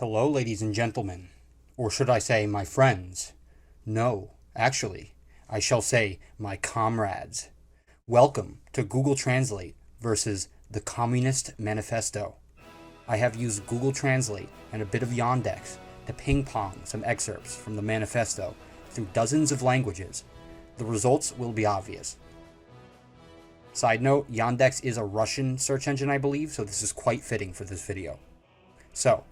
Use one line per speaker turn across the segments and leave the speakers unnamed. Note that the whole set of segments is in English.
Hello, ladies and gentlemen. Or should I say, my friends? No, actually, I shall say, my comrades. Welcome to Google Translate versus the Communist Manifesto. I have used Google Translate and a bit of Yandex to ping-pong some excerpts from the manifesto through dozens of languages. The results will be obvious. Side note, Yandex is a Russian search engine, I believe, so this is quite fitting for this video. So,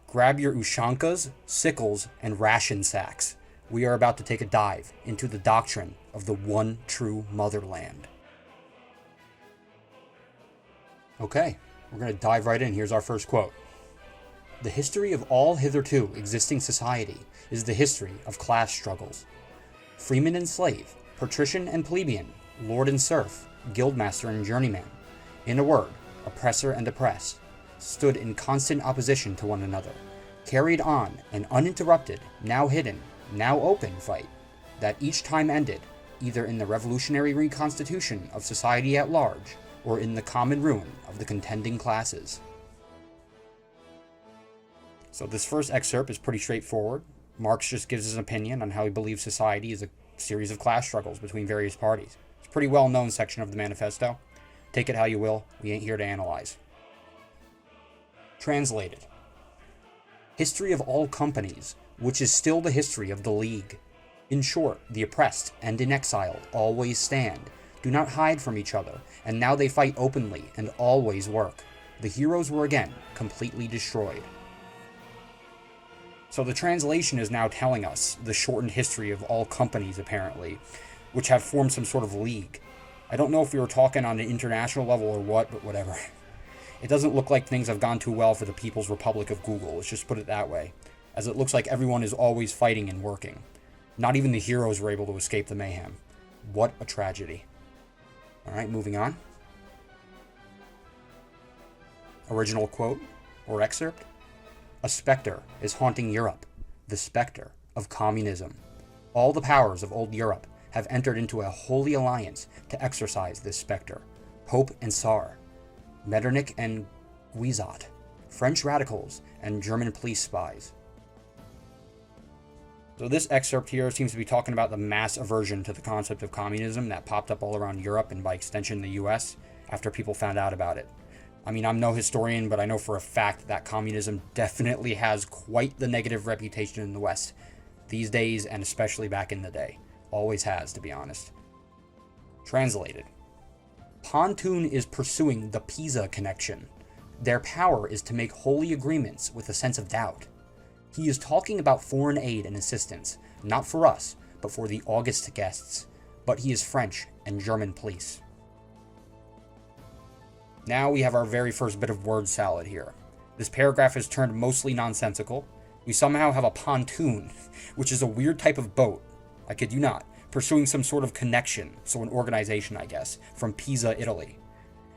grab your ushankas, sickles, and ration sacks. We are about to take a dive into the doctrine of the one true motherland. Okay, we're going to dive right in. Here's our first quote. The history of all hitherto existing society is the history of class struggles. Freeman and slave, patrician and plebeian, lord and serf, guildmaster and journeyman, in a word, oppressor and oppressed, stood in constant opposition to one another, carried on an uninterrupted, now hidden, now open fight, that each time ended either in the revolutionary reconstitution of society at large or in the common ruin of the contending classes. So this first excerpt is pretty straightforward. Marx just gives his opinion on how he believes society is a series of class struggles between various parties. It's a pretty well-known section of the manifesto. Take it how you will, we ain't here to analyze. Translated. History of all companies, which is still the history of the League. In short, the oppressed and in exile always stand, do not hide from each other, and now they fight openly and always work. The heroes were again completely destroyed. So the translation is now telling us the shortened history of all companies, apparently, which have formed some sort of league. I don't know if we were talking on an international level or what, but whatever. It doesn't look like things have gone too well for the People's Republic of Google, let's just put it that way, as it looks like everyone is always fighting and working. Not even the heroes were able to escape the mayhem. What a tragedy. Alright, moving on. Original quote, or excerpt. A specter is haunting Europe, the specter of communism. All the powers of old Europe have entered into a holy alliance to exorcise this specter. Pope and Czar, Metternich and Guizot, French radicals, and German police spies. So this excerpt here seems to be talking about the mass aversion to the concept of communism that popped up all around Europe and by extension the US after people found out about it. I mean, I'm no historian, but I know for a fact that communism definitely has quite the negative reputation in the West these days, and especially back in the day. Always has, to be honest. Translated. Pontoon is pursuing the Pisa connection. Their power is to make holy agreements with a sense of doubt. He is talking about foreign aid and assistance, not for us, but for the august guests. But he is French and German police. Now we have our very first bit of word salad here. This paragraph is turned mostly nonsensical. We somehow have a pontoon, which is a weird type of boat, I kid you not, pursuing some sort of connection, so an organization I guess, from Pisa, Italy.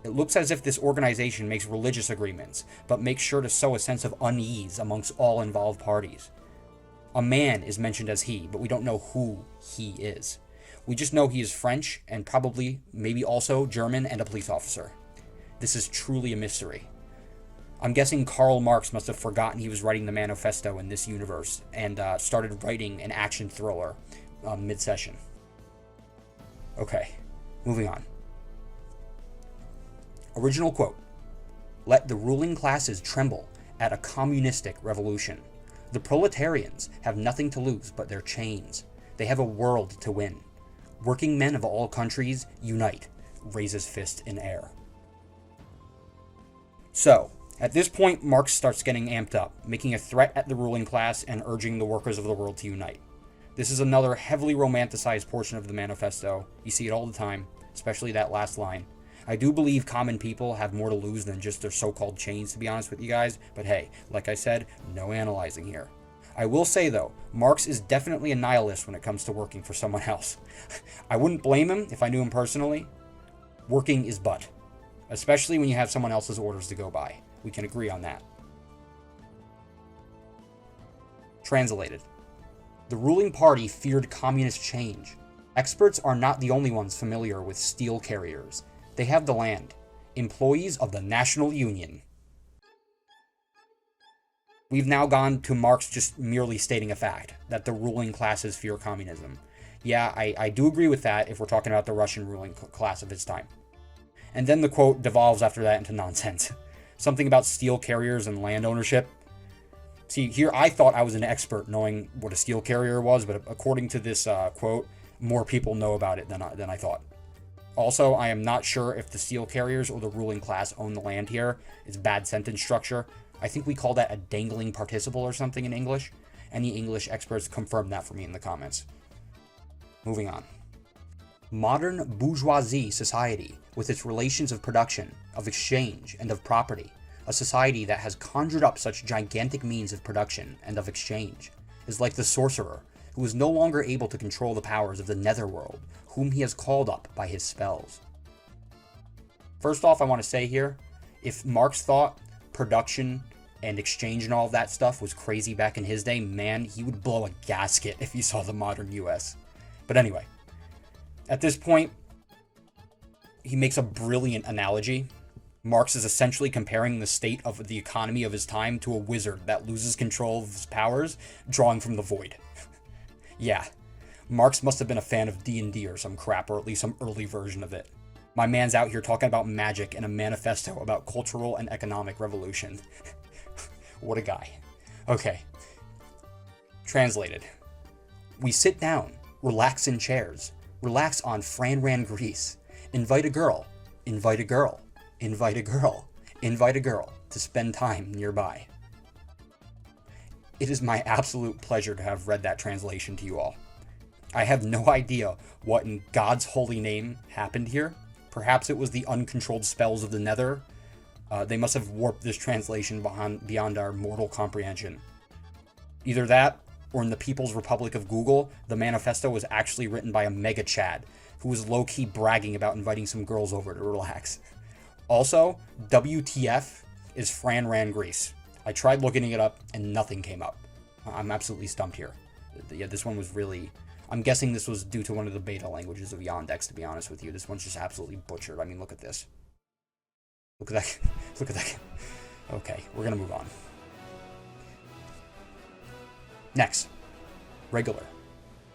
It looks as if this organization makes religious agreements, but makes sure to sow a sense of unease amongst all involved parties. A man is mentioned as he, but we don't know who he is. We just know he is French, and probably, maybe also German, and a police officer. This is truly a mystery. I'm guessing Karl Marx must have forgotten he was writing the manifesto in this universe, and started writing an action thriller mid-session. Okay, moving on. Original quote. Let the ruling classes tremble at a communistic revolution. The proletarians have nothing to lose but their chains. They have a world to win. Working men of all countries, unite. Raises fist in air. So, at this point, Marx starts getting amped up, making a threat at the ruling class and urging the workers of the world to unite. This is another heavily romanticized portion of the manifesto. You see it all the time, especially that last line. I do believe common people have more to lose than just their so-called chains, to be honest with you guys, but hey, like I said, no analyzing here. I will say though, Marx is definitely a nihilist when it comes to working for someone else. I wouldn't blame him if I knew him personally. Working is butt. Especially when you have someone else's orders to go by. We can agree on that. Translated. The ruling party feared communist change. Experts are not the only ones familiar with steel carriers. They have the land. Employees of the National Union. We've now gone to Marx just merely stating a fact, that the ruling classes fear communism. Yeah, I do agree with that if we're talking about the Russian ruling class of his time. And then the quote devolves after that into nonsense. Something about steel carriers and land ownership. See, here I thought I was an expert knowing what a steel carrier was, but according to this quote, more people know about it than I thought. Also, I am not sure if the steel carriers or the ruling class own the land here. It's bad sentence structure. I think we call that a dangling participle or something in English. Any English experts confirm that for me in the comments. Moving on. Modern bourgeoisie society, with its relations of production, of exchange, and of property, a society that has conjured up such gigantic means of production and of exchange, is like the sorcerer, who is no longer able to control the powers of the netherworld, whom he has called up by his spells. First off, I want to say here, if Marx thought production and exchange and all of that stuff was crazy back in his day, man, he would blow a gasket if he saw the modern US. But anyway, at this point, he makes a brilliant analogy. Marx is essentially comparing the state of the economy of his time to a wizard that loses control of his powers, drawing from the void. Yeah, Marx must have been a fan of D&D or some crap, or at least some early version of it. My man's out here talking about magic and a manifesto about cultural and economic revolution. What a guy. Okay. Translated. We sit down, relax in chairs, relax on Fran Ran Grease, invite a girl, invite a girl, invite a girl, invite a girl to spend time nearby. It is my absolute pleasure to have read that translation to you all. I have no idea what in God's holy name happened here. Perhaps it was the uncontrolled spells of the nether. They must have warped this translation beyond our mortal comprehension. Either that, or in the People's Republic of Google, the manifesto was actually written by a mega Chad who was low-key bragging about inviting some girls over to relax. Also, WTF is Fran Ran Grease. I tried looking it up and nothing came up. I'm absolutely stumped here. Yeah, this one was really... I'm guessing this was due to one of the beta languages of Yandex, to be honest with you. This one's just absolutely butchered. I mean, look at this. Look at that. Look at that. Okay, we're going to move on. Next. Regular.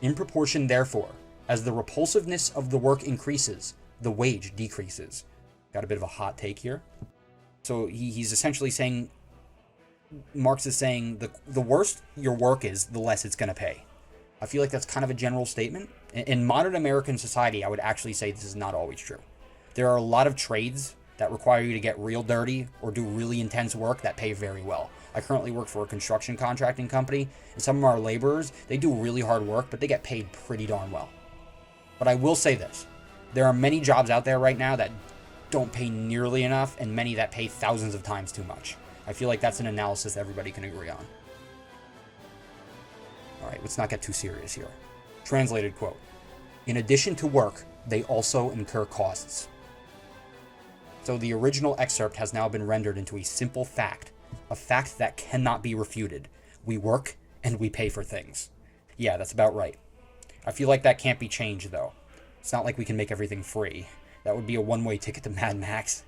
In proportion, therefore, as the repulsiveness of the work increases, the wage decreases. Got a bit of a hot take here. So he's essentially saying, Marx is saying, the worse your work is, the less it's going to pay. I feel like that's kind of a general statement. In modern American society, I would actually say this is not always true. There are a lot of trades that require you to get real dirty or do really intense work that pay very well. I currently work for a construction contracting company, and some of our laborers, they do really hard work, but they get paid pretty darn well. But I will say this. There are many jobs out there right now that don't pay nearly enough, and many that pay thousands of times too much. I feel like that's an analysis everybody can agree on. Alright, let's not get too serious here. Translated quote. In addition to work, they also incur costs. So the original excerpt has now been rendered into a simple fact. A fact that cannot be refuted. We work and we pay for things. Yeah, that's about right. I feel like that can't be changed though. It's not like we can make everything free. That would be a one-way ticket to Mad Max.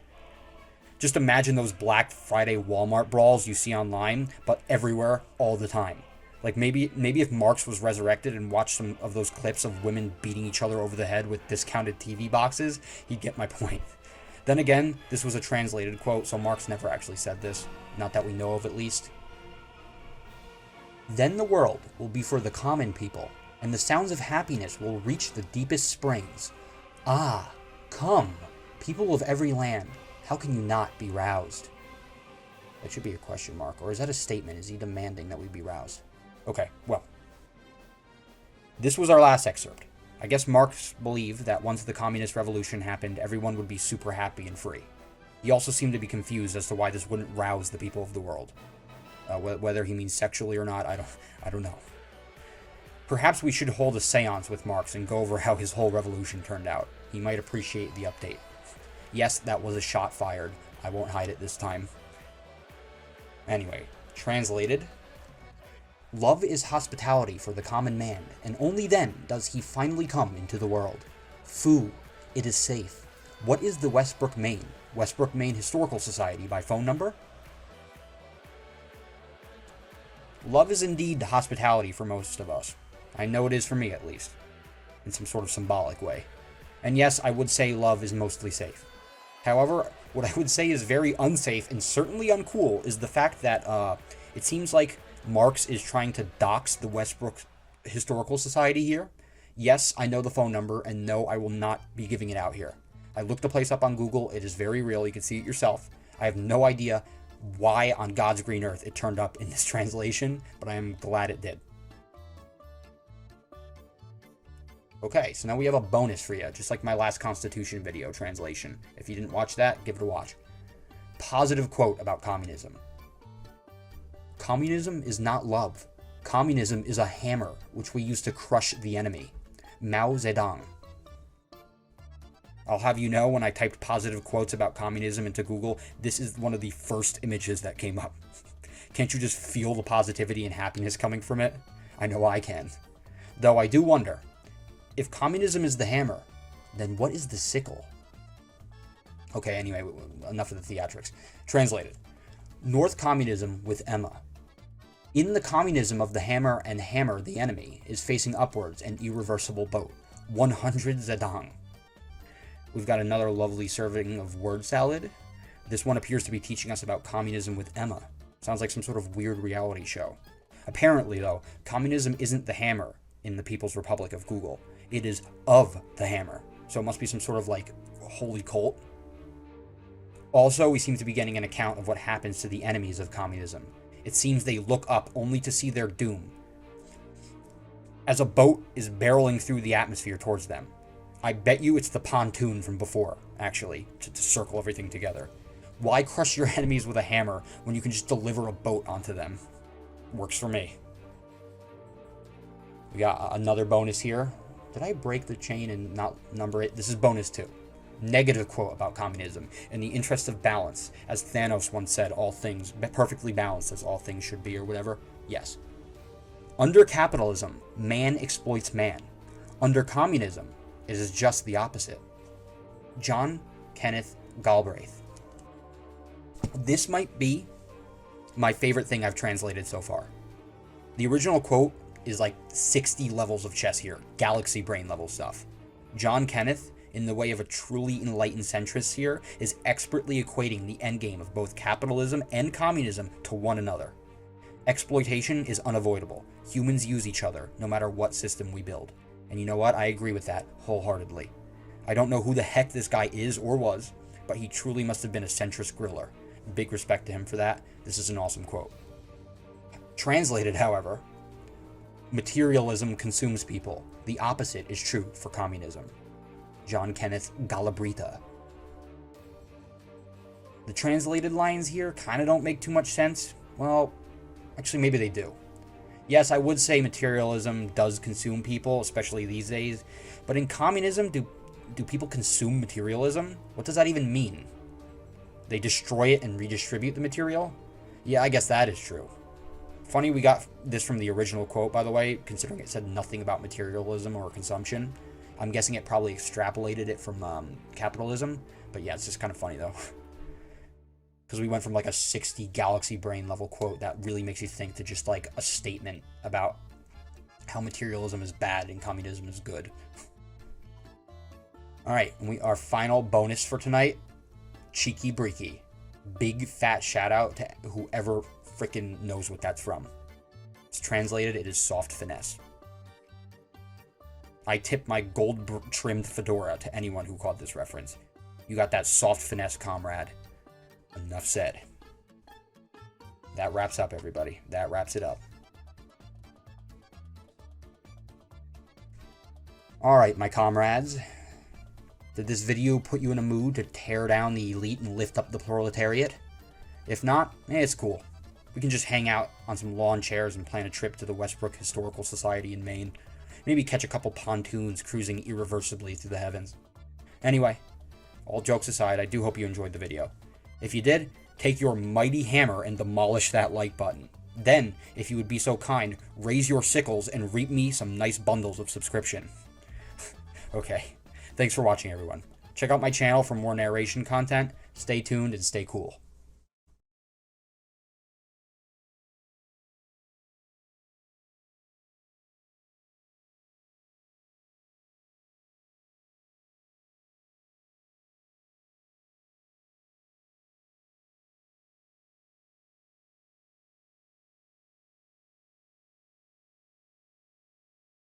Just imagine those Black Friday Walmart brawls you see online, but everywhere, all the time. Like maybe if Marx was resurrected and watched some of those clips of women beating each other over the head with discounted TV boxes, he'd get my point. Then again, this was a translated quote, so Marx never actually said this. Not that we know of, at least. Then the world will be for the common people, and the sounds of happiness will reach the deepest springs. Ah, come, people of every land, how can you not be roused? That should be a question mark, or is that a statement? Is he demanding that we be roused? Okay, well. This was our last excerpt. I guess Marx believed that once the communist revolution happened, everyone would be super happy and free. He also seemed to be confused as to why this wouldn't rouse the people of the world. Whether he means sexually or not, I don't know. Perhaps we should hold a seance with Marx and go over how his whole revolution turned out. He might appreciate the update. Yes, that was a shot fired. I won't hide it this time. Anyway, translated. Love is hospitality for the common man, and only then does he finally come into the world. Foo, it is safe. What is the Westbrook Maine Historical Society by phone number? Love is indeed hospitality for most of us. I know it is for me, at least, in some sort of symbolic way. And yes, I would say love is mostly safe. However, what I would say is very unsafe and certainly uncool is the fact that it seems like Marx is trying to dox the Westbrook Historical Society here. Yes, I know the phone number, and no, I will not be giving it out here. I looked the place up on Google. It is very real. You can see it yourself. I have no idea why on God's green earth it turned up in this translation, but I am glad it did. Okay, so now we have a bonus for you, just like my last Constitution video translation. If you didn't watch that, give it a watch. Positive quote about communism. Communism is not love. Communism is a hammer which we use to crush the enemy. Mao Zedong. I'll have you know, when I typed positive quotes about communism into Google, this is one of the first images that came up. Can't you just feel the positivity and happiness coming from it? I know I can. Though I do wonder, if communism is the hammer, then what is the sickle? Okay, anyway, enough of the theatrics. Translated. North communism with Emma. In the communism of the hammer and hammer, the enemy is facing upwards an irreversible boat. 100 Zedong. We've got another lovely serving of word salad. This one appears to be teaching us about communism with Emma. Sounds like some sort of weird reality show. Apparently, though, communism isn't the hammer in the People's Republic of Google. It is of the hammer. So it must be some sort of like holy cult. Also, we seem to be getting an account of what happens to the enemies of communism. It seems they look up only to see their doom, as a boat is barreling through the atmosphere towards them. I bet you it's the pontoon from before, actually, to circle everything together. Why crush your enemies with a hammer when you can just deliver a boat onto them? Works for me. We got another bonus here. Did I break the chain and not number it? This is bonus 2. Negative quote about communism. In the interest of balance, as Thanos once said, all things perfectly balanced as all things should be, or whatever. Yes. Under capitalism, man exploits man. Under communism, it is just the opposite. John Kenneth Galbraith. This might be my favorite thing I've translated so far. The original quote is like 60 levels of chess here, galaxy brain level stuff. John Kenneth, in the way of a truly enlightened centrist here, is expertly equating the endgame of both capitalism and communism to one another. Exploitation is unavoidable. Humans use each other, no matter what system we build. And you know what? I agree with that wholeheartedly. I don't know who the heck this guy is or was, but he truly must have been a centrist griller. Big respect to him for that. This is an awesome quote. Translated, however, materialism consumes people. The opposite is true for communism. John Kenneth Galbraith. The translated lines here kind of don't make too much sense. Well, actually maybe they do. Yes, I would say materialism does consume people, especially these days. But in communism, do people consume materialism? What does that even mean? They destroy it and redistribute the material? Yeah, I guess that is true. Funny we got this from the original quote, by the way, considering it said nothing about materialism or consumption. I'm guessing it probably extrapolated it from capitalism. But yeah, it's just kind of funny, though. Because we went from like a 60 galaxy brain level quote that really makes you think to just like a statement about how materialism is bad and communism is good. Alright, our final bonus for tonight, Cheeky Breeky. Big fat shout out to whoever frickin' knows what that's from. It's translated, it is soft finesse. I tip my gold-trimmed fedora to anyone who caught this reference. You got that soft finesse, comrade. Enough said. That wraps up, everybody. That wraps it up. Alright, my comrades. Did this video put you in a mood to tear down the elite and lift up the proletariat? If not, it's cool. We can just hang out on some lawn chairs and plan a trip to the Westbrook Historical Society in Maine. Maybe catch a couple pontoons cruising irreversibly through the heavens. Anyway, all jokes aside, I do hope you enjoyed the video. If you did, take your mighty hammer and demolish that like button. Then, if you would be so kind, raise your sickles and reap me some nice bundles of subscription. Okay, thanks for watching, everyone. Check out my channel for more narration content. Stay tuned and stay cool.